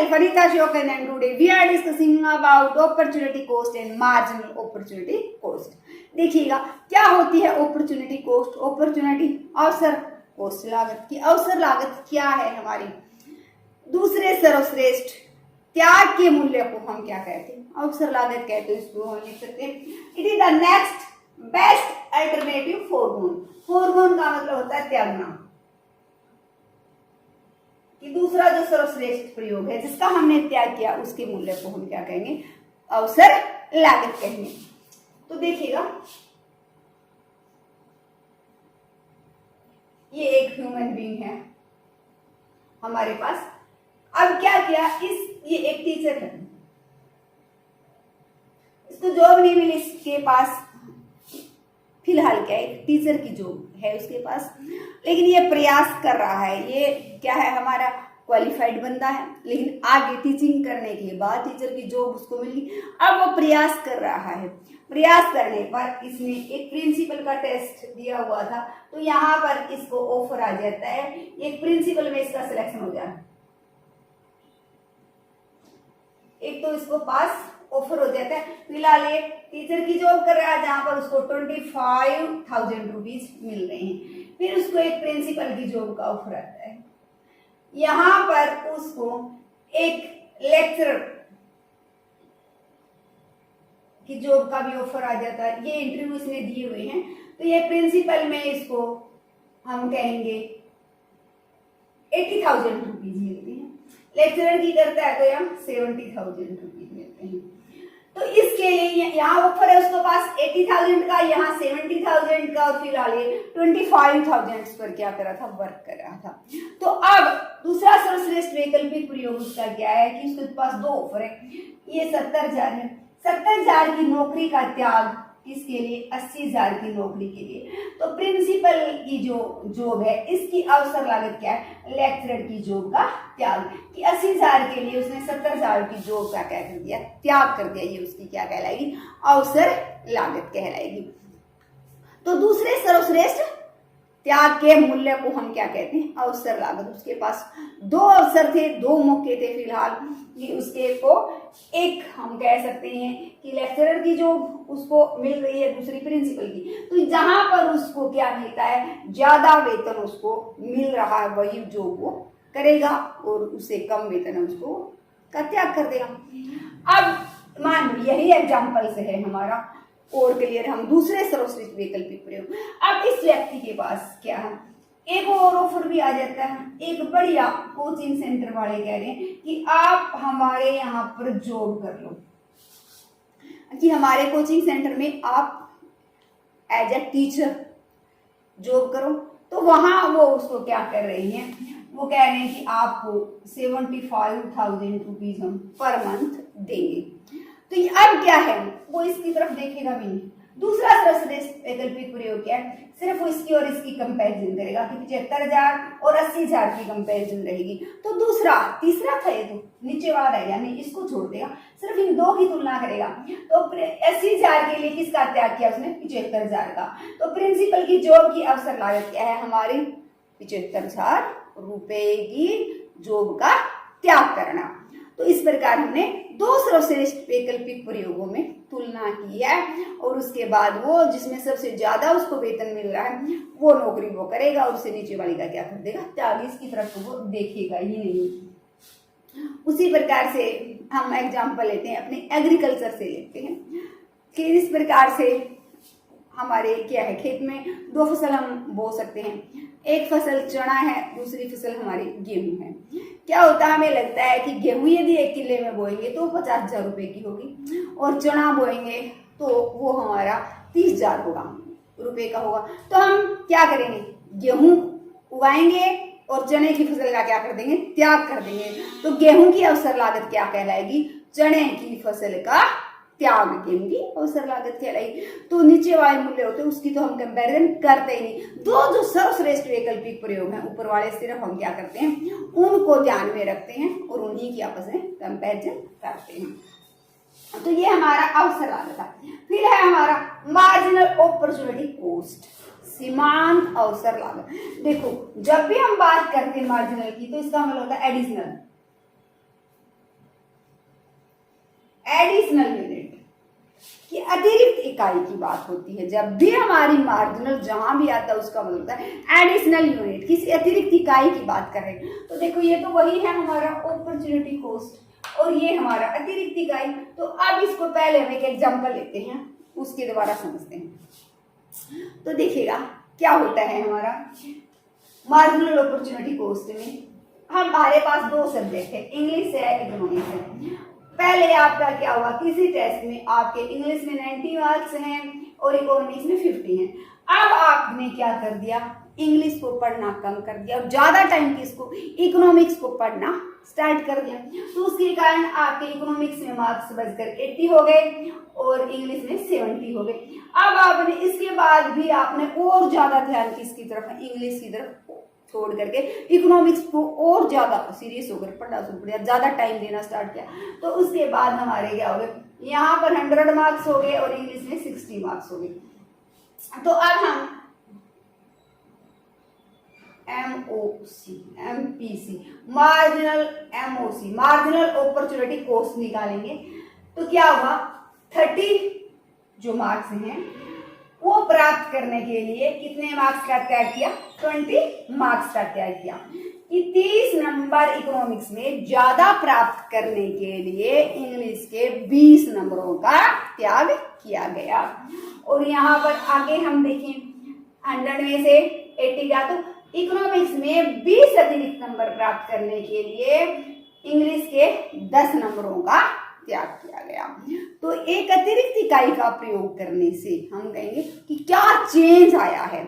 myself Anita Shokan and today we are discussing about opportunity cost and marginal opportunity cost. देखिएगा क्या होती है opportunity cost, opportunity अवसर cost लागत की अवसर लागत क्या है हमारी दूसरे सर्वश्रेष्ठ त्याग के मूल्य को हम क्या कहते हैं अवसर लागत कहते हैं इसको हम लिख सकते हैं it is the next best alternative forgone forgone का मतलब होता है त्यागना कि दूसरा जो सर्वश्रेष्ठ प्रयोग है जिसका हमने त्याग किया उसके मूल्य को हम क्या कहेंगे अवसर लागत कहेंगे। तो देखिएगा ये एक ह्यूमन बीइंग है हमारे पास। अब क्या किया ये एक टीचर है इसको जॉब नहीं मिली इसके पास फिलहाल क्या है टीचर की जॉब है उसके पास लेकिन ये प्रयास कर रहा है ये क्या है हमारा क्वालिफाइड बंदा है लेकिन आगे टीचिंग करने के बाद टीचर की जॉब उसको मिली। अब वो प्रयास कर रहा है प्रयास करने पर इसने एक प्रिंसिपल का टेस्ट दिया हुआ था तो यहाँ पर इसको ऑफर आ जाता है एक प्रिंसिपल में इसका सिलेक्शन हो जाए एक तो इसको पास ऑफर हो जाता है फिलहाल एक टीचर की जॉब कर रहा है जहां पर उसको 25,000 रुपीज मिल रहे हैं फिर उसको एक प्रिंसिपल की जॉब का ऑफर आता है यहां पर उसको एक लेक्चरर की जॉब का भी ऑफर आ जाता है ये इंटरव्यू इसने दिए हुए हैं तो ये प्रिंसिपल में इसको हम कहेंगे 80,000 रुपीज मिलते हैं लेक्चरर की करता है तो यहाँ 70,000 रुपीज मिलते हैं। तो इसके लिए यहाँ ऑफर है उसके पास 80,000 का यहाँ 70,000 का और फिलहाल ये 25,000 पर क्या कर रहा था वर्क कर रहा था। तो अब दूसरा सर्वश्रेष्ठ वैकल्पिक प्रयोग उसका क्या है कि उसके पास दो ऑफर है ये 70,000 है 70,000 की नौकरी का त्याग इसके लिए 80,000 की नौकरी के लिए। तो प्रिंसिपल की जो जॉब है इसकी अवसर लागत क्या है लेक्चरर की जॉब का त्याग कि 80,000 के लिए उसने 70,000 की जॉब का क्या कर दिया त्याग कर दिया ये उसकी क्या कहलाएगी अवसर लागत कहलाएगी। तो दूसरे सर्वश्रेष्ठ त्याग के मूल्य को हम क्या कहते हैं अवसर लागत। उसके पास दो अवसर थे दो मौके थे फिलहाल कि उसके को एक हम कह सकते हैं कि लेक्चरर की जो उसको मिल रही है दूसरी प्रिंसिपल की तो जहां पर उसको क्या मिलता है ज्यादा वेतन उसको मिल रहा है वही जो वो करेगा और उससे कम वेतन उसको का त्याग कर देगा। अब मान यही एग्जाम्पल से है हमारा और क्लियर हम दूसरे सर्वश्रेष्ठ वैकल्पिक प्रयोग। अब इस व्यक्ति के पास क्या है एक और ऑफर भी आ जाता है एक बढ़िया कोचिंग सेंटर वाले कह रहे हैं कि आप हमारे यहाँ पर जॉब कर लो कि हमारे कोचिंग सेंटर में आप एज ए टीचर जॉब करो। तो वहां वो उसको क्या कर रही हैं वो कह रहे हैं कि आपको 75,000 रुपीज हम पर मंथ देंगे। तो अब क्या है वो इसकी तरफ देखेगा भी नहीं। दूसरा सर्वश्रेष्ठ वैकल्पिक प्रयोग क्या है सिर्फ वो इसकी और इसकी कंपैरिजन करेगा कि 75,000 और 80,000 की कंपैरिजन रहेगी। तो दूसरा तीसरा था ये तो नीचे वाला है यानी इसको छोड़ देगा सिर्फ इन दो की तुलना करेगा। तो 80,000 के लिए किसका त्याग किया उसने 75,000 का। तो प्रिंसिपल की जॉब की अवसर लागत क्या है हमारी 75,000 रुपए की जॉब का त्याग करना। तो इस प्रकार हमने दो सर्वश्रेष्ठ वैकल्पिक प्रयोगों में तुलना की है और उसके बाद वो जिसमें सबसे ज्यादा उसको वेतन मिल रहा है वो नौकरी वो करेगा और उससे नीचे वाली का क्या कर देगा त्याग इसकी तरफ तो वो देखेगा ही नहीं। उसी प्रकार से हम एग्जाम्पल लेते हैं अपने एग्रीकल्चर से लेते हैं कि इस प्रकार से हमारे क्या है खेत में दो फसल हम बो सकते हैं एक फसल चना है दूसरी फसल हमारी गेहूं है। क्या होता है हमें लगता है कि गेहूं यदि 1 किले में बोएंगे तो 50,000 रुपए की होगी और चना बोएंगे तो वो हमारा 30,000 होगा रुपए का होगा। तो हम क्या करेंगे गेहूं उगाएंगे और चने की फसल का क्या कर देंगे त्याग कर देंगे। तो गेहूं की अवसर लागत क्या कहलाएगी चने की फसल का त्याग गेहूं की अवसर लागत कहलाई। तो नीचे वाले मूल्य होते हैं उसकी तो हम कंपैरिजन करते ही नहीं। दो जो सर्वश्रेष्ठ वैकल्पिक प्रयोग हैं ऊपर वाले सिर्फ हम क्या करते हैं उनको ध्यान में रखते हैं और उन्हीं की आपस में कंपैरिजन करते हैं। तो ये हमारा अवसर लागत था। फिर है हमारा मार्जिनल अपॉर्चुनिटी कॉस्ट सीमांत अवसर लागत। देखो जब भी हम बात करते हैं मार्जिनल की तो इसका मतलब होता है एडिशनल एडिशनल यूनिट की अतिरिक्त इकाई की बात होती है। जब भी हमारी मार्जिनल जहां भी आता है उसका मतलब होता है एडिशनल यूनिट, किसी अतिरिक्त इकाई की बात कर रहे हैं। तो देखो ये तो वही है हमारा अपॉर्चुनिटी कॉस्ट और ये हमारा अतिरिक्त इकाई। तो अब इसको पहले हम एक एग्जांपल लेते हैं, उसके द्वारा समझते हैं। तो देखिएगा क्या होता है हमारा मार्जिनल अपॉर्चुनिटी कॉस्ट में। हमारे पास दो सब्जेक्ट है, इंग्लिश है, इकोनॉमिक्स है। पहले आपका क्या हुआ, किसी टेस्ट में आपके इंग्लिश में 90 मार्क्स हैं और इकोनॉमिक्स में 50 हैं। अब आपने क्या कर दिया, इंग्लिश को पढ़ना कम कर दिया और ज्यादा टाइम किसको, इकोनॉमिक्स को पढ़ना स्टार्ट कर दिया। तो उसके कारण आपके इकोनॉमिक्स में मार्क्स बचकर 80 हो गए और इंग्लिश में 70 हो गए। अब आपने इसके बाद भी आपने और ज्यादा ध्यान किसकी तरफ, इंग्लिश की तरफ छोड़ करके इकोनॉमिक्स को और ज्यादा सीरियस होकर पढ़ना शुरू किया, ज्यादा टाइम देना स्टार्ट किया। तो उसके बाद हमारे क्या हो गए, यहाँ पर 100 मार्क्स हो गए और इंग्लिश में 60 मार्क्स हो गए। तो अब हम MPC मार्जिनल अपॉर्चुनिटी कॉस्ट निकालेंगे। तो क्या हुआ, 30 जो मार्क्स हैं वो प्राप्त करने के लिए कितने मार्क्स का त्याग किया, 20 मार्क्स का त्याग किया। कि 30 नंबर इकोनॉमिक्स में ज्यादा प्राप्त करने के लिए इंग्लिश के 20 नंबरों का त्याग किया गया। और यहाँ पर आगे हम देखें 100 में से 80 का, तो इकोनॉमिक्स में 20 अतिरिक्त नंबर प्राप्त करने के लिए इंग्लिश के 10 नंबरों का त्याग किया गया। तो एक अतिरिक्त इकाई का प्रयोग करने से हम कहेंगे कि क्या चेंज आया है।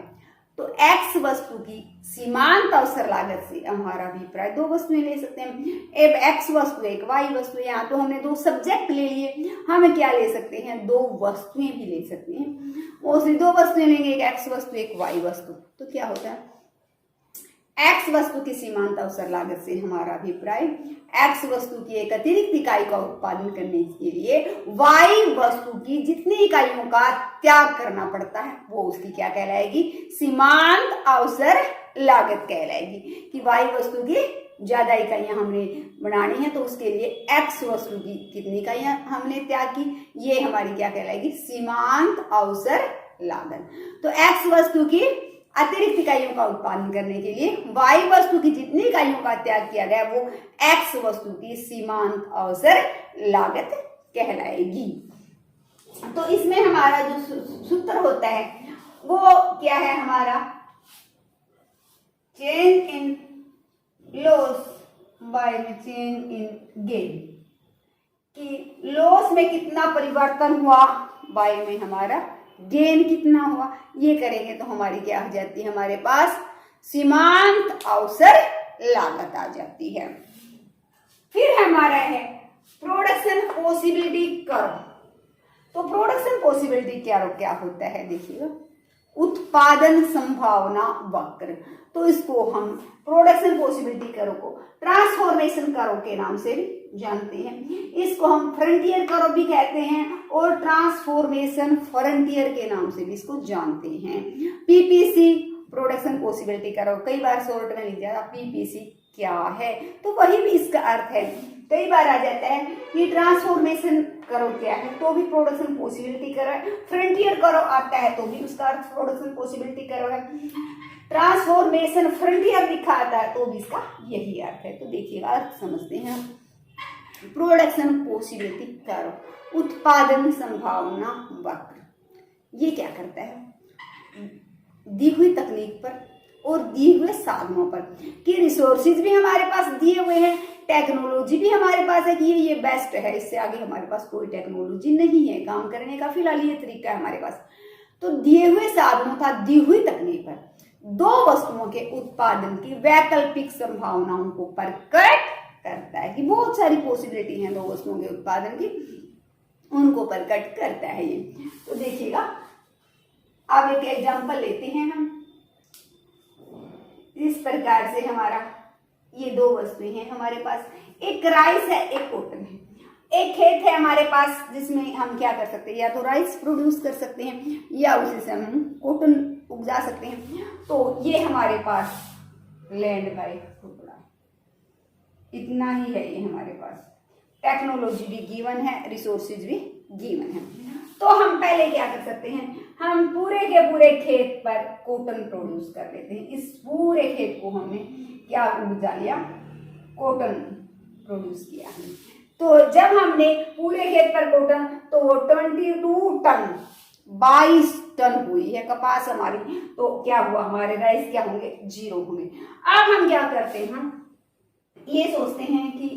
तो एक्स वस्तु की सीमांत अवसर लागत से हमारा अभिप्राय, दो वस्तुएं ले सकते हैं, एक एक्स वस्तु एक वाई वस्तु। यहाँ तो हमने दो सब्जेक्ट ले लिए, हम क्या ले सकते हैं, दो वस्तुएं भी ले सकते हैं। मोस्टली दो वस्तुएं लेंगे, एक एक्स वस्तु एक वाई वस्तु। तो क्या होता है, एक्स वस्तु की सीमांत अवसर लागत से हमारा अभिप्राय एक्स वस्तु की एक अतिरिक्त इकाई का उत्पादन करने के लिए वाई वस्तु की जितनी इकाइयों का त्याग करना पड़ता है वो उसकी क्या कहलाएगी, सीमांत अवसर लागत कहलाएगी। कि वाई वस्तु की ज्यादा इकाइयां हमने बनानी है तो उसके लिए एक्स वस्तु की कितनी इकाइयां हमने त्याग की, ये हमारी क्या कहलाएगी, सीमांत अवसर लागत। तो एक्स वस्तु की अतिरिक्त इकाइयों का उत्पादन करने के लिए वाई वस्तु की जितनी इकाइयों का त्याग किया गया वो एक्स वस्तु की सीमांत अवसर लागत कहलाएगी। तो इसमें हमारा जो सूत्र होता है वो क्या है, हमारा change in loss by change in gain. कि लॉस में कितना परिवर्तन हुआ, बाय में हमारा गेन कितना हुआ, ये करेंगे तो हमारी क्या हो जाती है, हमारे पास सीमांत अवसर लागत आ जाती है। फिर हमारा है प्रोडक्शन पॉसिबिलिटी कर्व। तो प्रोडक्शन पॉसिबिलिटी कर्व क्या होता है, देखिएगा, उत्पादन संभावना वक्र। तो इसको हम प्रोडक्शन पॉसिबिलिटी कर्व को ट्रांसफॉर्मेशन कर्व के नाम से भी जानते हैं। इसको हम फ्रंटियर कर्व भी कहते हैं और ट्रांसफॉर्मेशन फ्रंटियर के नाम से भी इसको जानते हैं। पीपीसी प्रोडक्शन पॉसिबिलिटी कर्व, कई बार शॉर्ट में लिख जाता पीपीसी क्या है, तो वही भी इसका अर्थ है। कई बार आ जाता है कि ट्रांसफॉर्मेशन कर्व क्या है, तो भी प्रोडक्शन पॉसिबिलिटी कर्व है। फ्रंटियर कर्व आता है तो भी उसका अर्थ प्रोडक्शन पॉसिबिलिटी कर्व है। ट्रांसफॉर्मेशन फ्रंटियर लिखा आता है तो भी इसका यही अर्थ है। तो देखिएगा अर्थ समझते हैं। प्रोडक्शन पॉसिबिलिटी कर्व, उत्पादन संभावना वक्र, ये क्या करता है, दी हुई तकनीक पर और दिए हुए साधनों पर कि रिसोर्सेज भी हमारे पास दिए हुए हैं, टेक्नोलॉजी भी हमारे पास है कि ये बेस्ट है, इससे आगे हमारे पास कोई टेक्नोलॉजी नहीं है काम करने का, फिलहाल ये तरीका है हमारे पास। तो दिए हुए साधनों था दी हुई तकनीक पर दो वस्तुओं के उत्पादन की वैकल्पिक संभावनाओं को प्रकट करता है कि बहुत सारी पॉसिबिलिटी हैं दो वस्तुओं के उत्पादन की, उनको प्रकट करता है ये। तो देखिएगा अब एक एग्जांपल लेते हैं हम। इस प्रकार से हमारा ये दो वस्तुएं हैं हमारे पास, एक राइस है एक कॉटन है। एक खेत है हमारे पास जिसमें हम क्या कर सकते हैं, या तो राइस प्रोड्यूस कर सकते हैं या उसी से हम कॉटन उगा सकते हैं। तो ये हमारे पास लैंड का एक टुकड़ा, इतना ही है ये हमारे पास। टेक्नोलॉजी भी गिवन है, रिसोर्सेज भी गिवन है। तो हम पहले क्या कर सकते हैं, हम पूरे के पूरे खेत पर कॉटन प्रोड्यूस कर लेते हैं। इस पूरे खेत को हमने क्या उपजा लिया, कॉटन प्रोड्यूस किया। तो जब हमने पूरे खेत पर कॉटन, तो वो 22 टन 22 टन हुई है कपास हमारी। तो क्या हुआ, हमारे राइस क्या होंगे, 0 होंगे। अब हम क्या करते हैं, हम ये सोचते हैं कि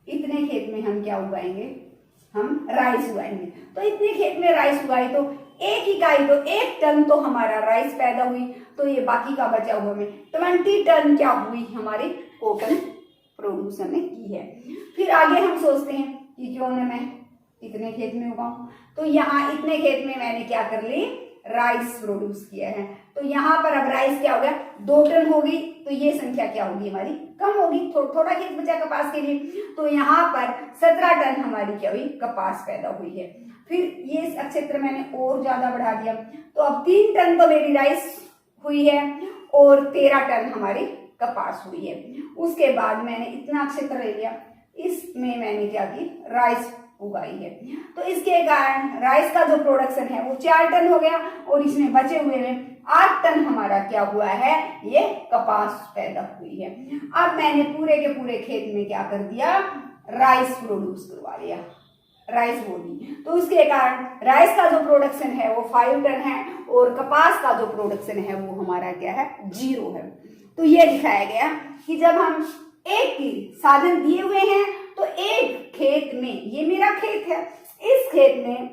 इतने खेत में हम क्या उगाएंगे, हम राइस उगाएंगे। तो इतने खेत में राइस उगाई तो एक इकाई, तो 1 टन तो हमारा राइस पैदा हुई। तो ये बाकी का बचा हुआ में 20 टन क्या हुई, हमारी कॉटन प्रोड्यूस हमने की है। फिर आगे हम सोचते हैं कि क्यों ना मैं इतने खेत में उगाऊं। तो यहाँ इतने खेत में मैंने क्या कर ली, राइस प्रोड्यूस किया है। तो यहाँ पर अब राइस क्या हो गया, 2 टन होगी। तो ये संख्या क्या होगी, हमारी कम होगी, थोड़ा खेत बचा कपास के लिए। तो यहाँ पर 17 टन हमारी क्या हुई, कपास पैदा हुई है। फिर ये क्षेत्र मैंने और ज्यादा बढ़ा दिया, तो अब 3 टन तो मेरी राइस हुई है और 13 टन हमारी कपास हुई है। उसके बाद मैंने इतना क्षेत्र ले लिया, इसमें मैंने क्या की, राइस उगाई है। तो इसके कारण राइस का जो प्रोडक्शन है वो 4 टन हो गया और इसमें बचे हुए में 8 टन हमारा क्या हुआ है, ये कपास पैदा हुई है। अब मैंने पूरे के पूरे खेत में क्या कर दिया, राइस प्रोड्यूस करवा लिया, राइस बोली। तो उसके कारण राइस का जो प्रोडक्शन है वो 5 टन है और कपास का जो प्रोडक्शन है वो हमारा क्या है, 0 है। तो ये दिखाया गया कि जब हम एक ही साधन दिए हुए हैं, तो एक खेत में, ये मेरा खेत है, इस खेत में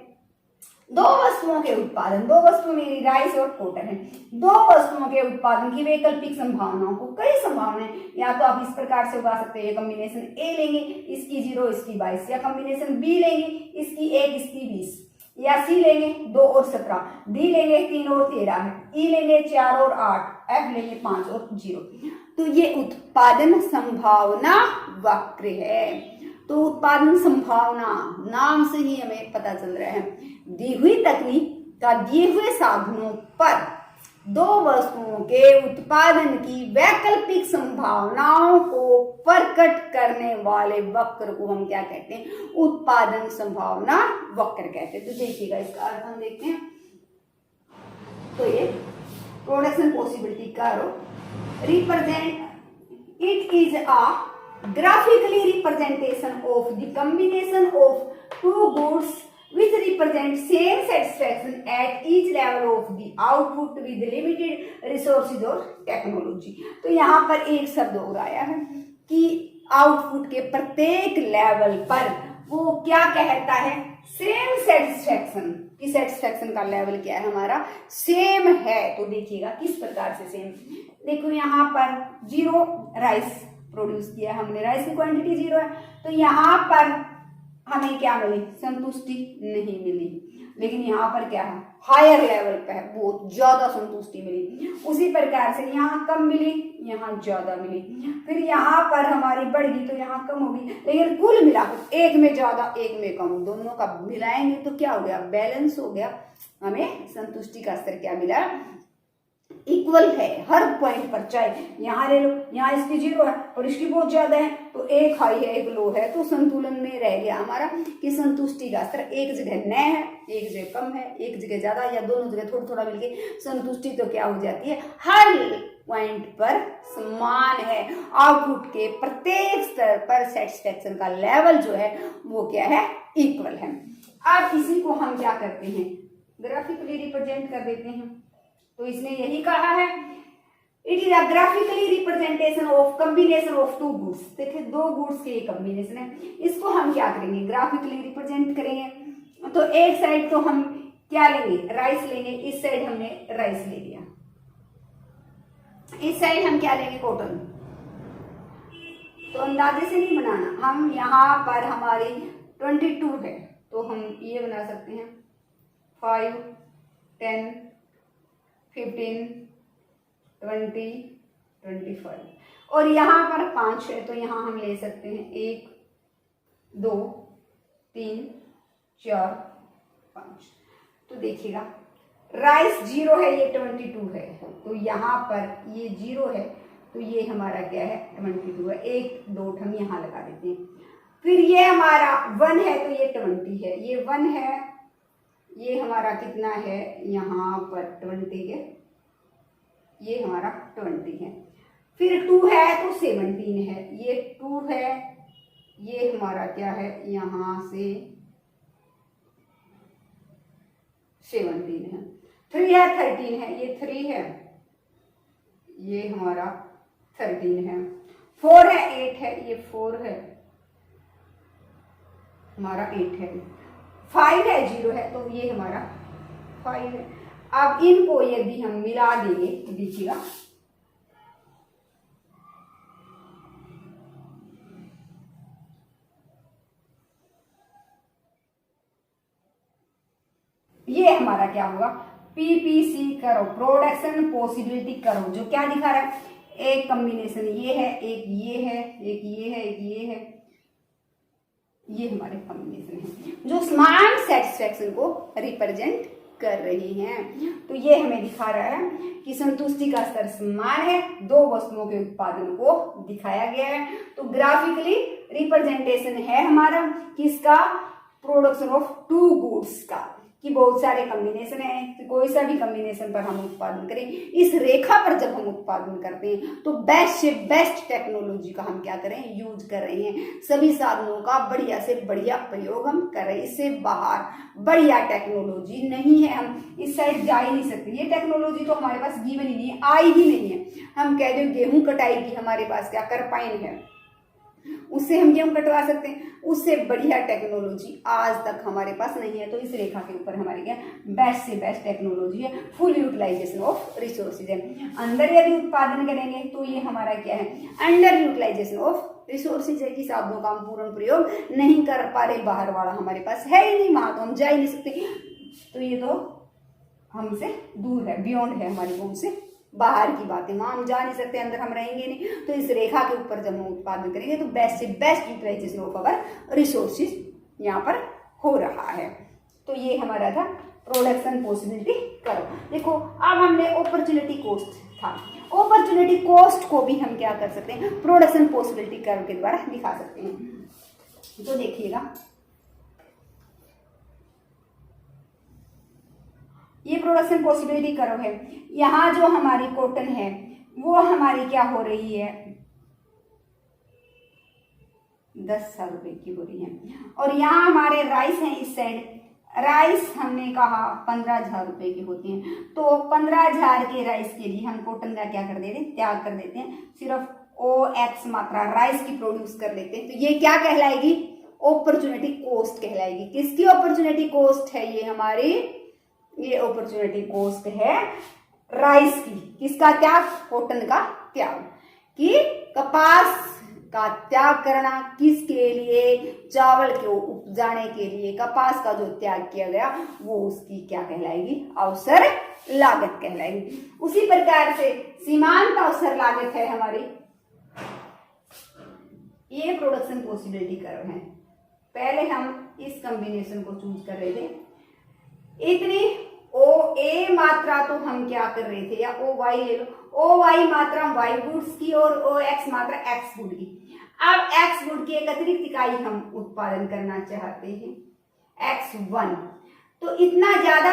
2 वस्तुओं के उत्पादन, 2 वस्तु मेरी राइस और कॉटन है, 2 वस्तुओं के उत्पादन की वैकल्पिक संभावनाओं को, कई संभावनाएं, या तो आप इस प्रकार से उगा सकते हैं, कॉम्बिनेशन ए लेंगे, इसकी 0 इसकी 22, या कॉम्बिनेशन बी लेंगे, इसकी 1 इसकी 20, या सी लेंगे 2 और 17, डी लेंगे 3 और 13, ई लेंगे 4 और 8, एफ लेंगे 5 और 0। तो ये उत्पादन संभावना वक्र है। तो उत्पादन संभावना नाम से ही हमें पता चल रहा है, दी हुई तकनीक का दिए हुए साधनों पर 2 वस्तुओं के उत्पादन की वैकल्पिक संभावनाओं को प्रकट करने वाले वक्र को हम क्या कहते हैं, उत्पादन संभावना वक्र कहते हैं। तो देखिएगा इसका अर्थ हम देखते हैं। तो ये production possibility curve represent, it is a graphically representation of the combination of 2 goods which represent same satisfaction at each level of the output with limited resources or technology। तो यहाँ पर एक शब्द और आया है कि आउटपुट के प्रत्येक लेवल पर वो क्या कहता है, सेम सेटिस्फैक्शन, की सेटिस्फैक्शन का लेवल क्या है, हमारा सेम है। तो देखिएगा किस प्रकार से सेम, देखो यहाँ पर 0 राइस प्रोड्यूस किया हमने, राइस की क्वांटिटी 0 है। तो यहाँ पर हमें क्या मिली, संतुष्टि नहीं मिली। लेकिन यहाँ पर क्या है, हायर लेवल पे है, बहुत ज्यादा संतुष्टि मिली। उसी प्रकार से यहाँ कम मिली, यहाँ ज्यादा मिली। फिर यहाँ पर हमारी बढ़ गई तो यहाँ कम होगी, लेकिन कुल मिलाकर एक में ज्यादा एक में कम, दोनों का मिलाएंगे तो क्या हो गया, बैलेंस हो गया। हमें संतुष्टि का स्तर क्या मिला, इक्वल है हर पॉइंट पर। चाहे यहाँ ले लो, यहाँ इसकी 0 है और इसकी बहुत ज्यादा है, तो एक हाई है एक लो है, तो संतुलन में रह गया हमारा कि संतुष्टि का स्तर एक जगह न है, एक जगह कम है, एक जगह ज्यादा, या दोनों जगह थोड़ा थोड़ा मिलके संतुष्टि तो क्या हो जाती है, हर पॉइंट पर समान है। आउटपुट के प्रत्येक स्तर पर सेटिस्फैक्शन का लेवल जो है वो क्या है, इक्वल है। अब इसी को हम क्या करते हैं, ग्राफिकली रिप्रेजेंट कर देते हैं। तो इसने यही कहा है, it is a graphically representation of combination of 2 goods. देखिए 2 गुड्स के कॉम्बिनेशन है, इसको हम क्या करेंगे, ग्राफिकली रिप्रेजेंट करेंगे। तो एक साइड तो हम क्या लेंगे, राइस लेंगे, इस साइड हमने राइस ले लिया, इस साइड हम क्या लेंगे, कॉटन। तो अंदाजे से नहीं बनाना, हम यहाँ पर हमारी 22 है तो हम ये बना सकते हैं 5, 10, 15, 20, 25, और यहाँ पर 5 है तो यहाँ हम ले सकते हैं 1, 2, 3, 4, 5। तो देखिएगा राइस 0 है, ये 22 है, तो यहाँ पर ये 0 है तो ये हमारा क्या है 22 है। एक डॉट हम यहाँ लगा देते हैं। फिर ये हमारा 1 है तो ये 20 है, ये 1 है, ये हमारा कितना है यहाँ पर 20 है, ये हमारा 20 है। फिर 2 है तो 17 है, ये 2 है, ये हमारा क्या है यहाँ से 17 है। 3 है 13 है, ये 3 है, ये हमारा 13 है। 4 है 8 है, ये 4 है, हमारा 8 है। 5 है 0 है तो ये हमारा 5 है। अब इनको यदि हम मिला देंगे तो देखिएगा ये हमारा क्या होगा, पीपीसी करो, प्रोडक्शन पॉसिबिलिटी करो, जो क्या दिखा रहा है, एक कॉम्बिनेशन ये है, एक ये है, एक ये है, एक ये है, ये हमारे कॉम्बिनेशन है जो समान सेटिस्फैक्शन को रिप्रेजेंट कर रही हैं। तो ये हमें दिखा रहा है कि संतुष्टि का स्तर समान है, दो वस्तुओं के उत्पादन को दिखाया गया है। तो ग्राफिकली रिप्रेजेंटेशन है हमारा किसका, प्रोडक्शन ऑफ टू गुड्स का, कि बहुत सारे कॉम्बिनेशन है, तो कोई सा भी कॉम्बिनेशन पर हम उत्पादन करें, इस रेखा पर जब हम उत्पादन करते हैं तो बेस्ट से बेस्ट टेक्नोलॉजी का हम क्या करें, यूज कर रहे हैं। सभी साधनों का बढ़िया से बढ़िया प्रयोग हम कर रहे हैं। इससे बाहर बढ़िया टेक्नोलॉजी नहीं है, हम इस साइड जा ही नहीं सकते। ये टेक्नोलॉजी तो हमारे पास गिवन ही नहीं है, आई ही नहीं है। हम कह दें गेहूं कटाई की हमारे पास क्या करपाइन है, उससे हम गेहूं कटवा सकते हैं, उससे बढ़िया टेक्नोलॉजी आज तक हमारे पास नहीं है। तो इस रेखा के ऊपर हमारे क्या बेस्ट से बेस्ट टेक्नोलॉजी है, फुल यूटिलाइजेशन ऑफ रिसोर्सेज है। अंदर यदि उत्पादन करेंगे तो ये हमारा क्या है, अंडर यूटिलाइजेशन ऑफ रिसोर्सेज है कि साधनों का हम पूर्ण प्रयोग नहीं कर पा रहे, बाहर वाला हमारे पास है ही नहीं, वहां तो हम जा ही नहीं सकते। तो ये तो हमसे दूर है, बियॉन्ड है, हमारी पहुंच से बाहर की बातें, वहां हम जा नहीं सकते, अंदर हम रहेंगे नहीं। तो इस रेखा के ऊपर जब हम उत्पादन करेंगे तो बेस्ट से best utilisation of our resources यहाँ पर हो रहा है। तो ये हमारा था प्रोडक्शन पॉसिबिलिटी कर्व। देखो अब हमने अपॉर्चुनिटी कॉस्ट था, अपॉर्चुनिटी कॉस्ट को भी हम क्या कर सकते हैं, प्रोडक्शन पॉसिबिलिटी कर्व के द्वारा दिखा सकते हैं। तो देखिएगा ये प्रोडक्शन पॉसिबिलिटी कर्व है। यहाँ जो हमारी कॉटन है वो हमारी क्या हो रही है, 10,000 रुपए की हो रही है। और यहाँ हमारे राइस हैं, इस साइड राइस हमने कहा 15,000 रुपए की होती हैं। तो 15,000 के राइस के लिए हम कॉटन का क्या कर देते हैं, त्याग कर देते हैं, सिर्फ OX मात्रा राइस की प्रोड्यूस कर लेते हैं। तो ये क्या कहलाएगी, अपॉर्चुनिटी कॉस्ट कहलाएगी। किसकी अपॉर्चुनिटी कॉस्ट है, ये हमारी ये अपॉर्चुनिटी कॉस्ट है राइस की। किसका त्याग, कॉटन का त्याग, कि कपास का त्याग करना किसके लिए, चावल को उपजाने के लिए कपास का जो त्याग किया गया वो उसकी क्या कहलाएगी, अवसर लागत कहलाएगी। उसी प्रकार से सीमांत अवसर लागत है हमारी, ये प्रोडक्शन पॉसिबिलिटी कर्व है। पहले हम इस कॉम्बिनेशन को चूज कर रहे थे, इतनी OA मात्रा तो हम क्या कर रहे थे, या OY ले लो, OY मात्रा Y गुड्स की और OX मात्रा X गुड की। अब X गुड की एक अतिरिक्त इकाई हम उत्पादन करना चाहते हैं, X1। तो इतना ज्यादा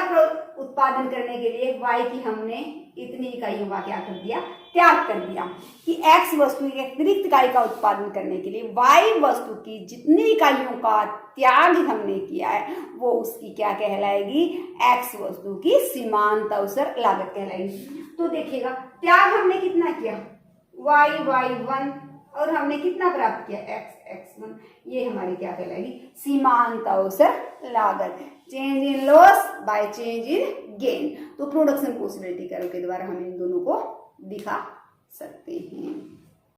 उत्पादन करने के लिए Y की हमने इतनी इकाइयों का क्या कर दिया, त्याग कर दिया, कि X वस्तु की अतिरिक्त इकाई का उत्पादन करने के लिए Y वस्तु की जितनी इकाइयों का त्याग हमने किया है वो उसकी क्या कहलाएगी, X वस्तु की सीमांत अवसर लागत कहलाएगी। तो देखिएगा त्याग हमने कितना किया, Y1, और हमने कितना प्राप्त किया, X1। ये हमारी क्या कहलाएगी, सीमांत अवसर लागत, change in loss by change in gain. तो प्रोडक्शन पॉसिबिलिटी कर्व के द्वारा हम इन दोनों को दिखा सकते हैं।